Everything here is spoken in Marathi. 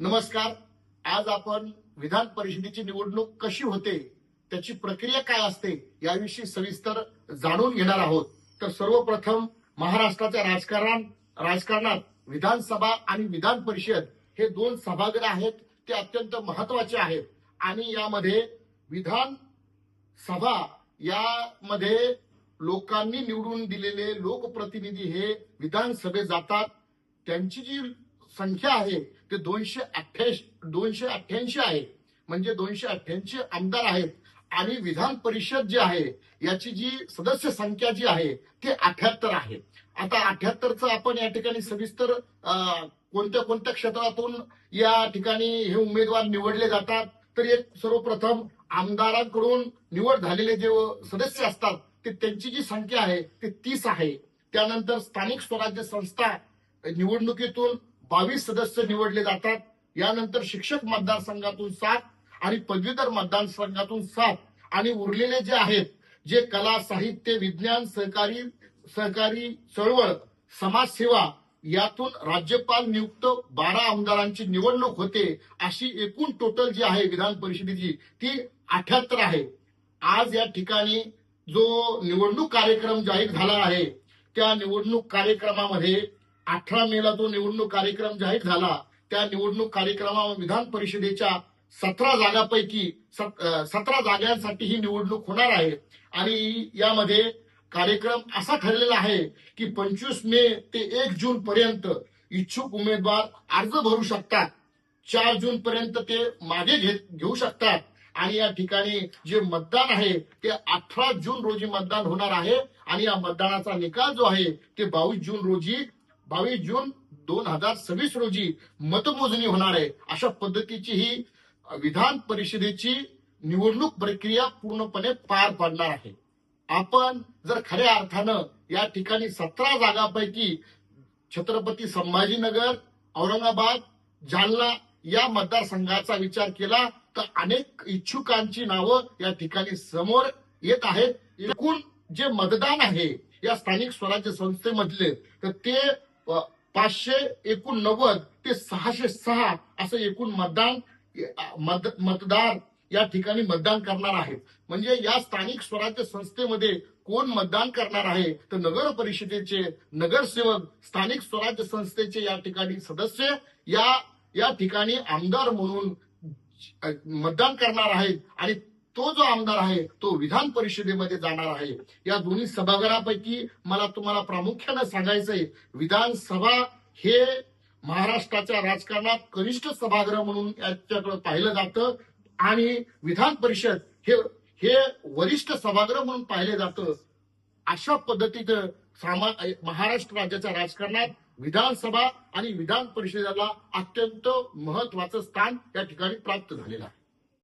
नमस्कार. आज आपण विधान परिषदेची निवडणूक कशी होते, त्याची प्रक्रिया काय असते याविषयी सविस्तर जाणून घेणार आहोत. तर सर्वप्रथम महाराष्ट्राच्या राजकारणात विधानसभा आणि विधान परिषद हे दोन सभागृह आहेत. ते अत्यंत महत्वाचे आहेत आणि यामध्ये विधानसभा यामध्ये लोकांनी निवडून दिलेले लोकप्रतिनिधी हे विधानसभेत जातात. त्यांची जी संख्या आहे ते 288 आहे. म्हणजे 288 आमदार आहेत आणि विधान परिषद जी आहे याची जी सदस्य संख्या जी आहे ते 78 आहे. आता 78चं आपण या ठिकाणी सविस्तर कोणत्या कोणत्या क्षेत्रातून या ठिकाणी हे उमेदवार निवडले जातात. तर एक सर्वप्रथम आमदारांकडून निवड झालेले जे सदस्य असतात ते त्यांची जी संख्या आहे ते 30 आहे. त्यानंतर स्थानिक स्वराज्य संस्था निवडणुकीतून 22 सदस्य निवडले जातात. यानंतर शिक्षक मतदारसंघातून 7 आणि पदवीधर मतदारसंघातून 7 आणि उरलेले जे आहेत जे कला, साहित्य, विज्ञान, सहकारी चळवळ, समाजसेवा यातून राज्यपाल नियुक्त 12 आमदारांची निवडणूक होते. अशी एकूण टोटल जी आहे विधान परिषदेची ती 78 आहे. आज या ठिकाणी जो निवडणूक कार्यक्रम जाहीर झाला आहे त्या निवडणूक कार्यक्रमामध्ये 18 मेला जो निवडणूक कार्यक्रम जाहीर झाला त्या निवडणूक कार्यक्रमामध्ये विधान परिषदेच्या 17 जागांपैकी 17 जागांसाठी ही निवडणूक होणार आहे. आणि यामध्ये कार्यक्रम असा ठरलेला आहे की 25 मे ते 1 जून पर्यंत इच्छुक उमेदवार अर्ज भरू शकतात. 4 जून पर्यंत ते मागे घेऊ शकतात. आणि या ठिकाणी जे मतदान आहे ते 18 जून रोजी मतदान होणार आहे आणि या मतदानाचा निकाल जो आहे ते 22 जून 2026 रोजी मतमोजणी होणार आहे. अशा पद्धतीची ही विधान परिषदेची निवडणूक प्रक्रिया पूर्णपणे पार पडणार आहे. आपण जर खऱ्या अर्थानं या ठिकाणी 17 जागांपैकी छत्रपती संभाजीनगर, औरंगाबाद, जालना या मतदारसंघाचा विचार केला तर अनेक इच्छुकांची नावं या ठिकाणी समोर येत आहेत. एकूण जे मतदान आहे या स्थानिक स्वराज्य संस्थेमधले तर ते 589 ते 606 असं एकूण मतदार या ठिकाणी मतदान करणार आहेत. म्हणजे या स्थानिक स्वराज्य संस्थेमध्ये कोण मतदान करणार आहे तर नगर परिषदेचे नगरसेवक, स्थानिक स्वराज्य संस्थेचे या ठिकाणी सदस्य या ठिकाणी आमदार म्हणून मतदान करणार आहेत आणि तो जो आमदार आहे तो विधान परिषदेमध्ये जाणार आहे. या दोन्ही सभागृहापैकी मला तुम्हाला प्रामुख्यानं सांगायचंय विधानसभा हे महाराष्ट्राच्या राजकारणात कनिष्ठ सभागृह म्हणून याच्याकडे पाहिलं जातं आणि विधान परिषद हे वरिष्ठ सभागृह म्हणून पाहिलं जातं. अशा पद्धतीनं महाराष्ट्र राज्याच्या राजकारणात विधानसभा आणि विधान परिषदेला अत्यंत महत्वाचं स्थान या ठिकाणी प्राप्त झालेलं आहे.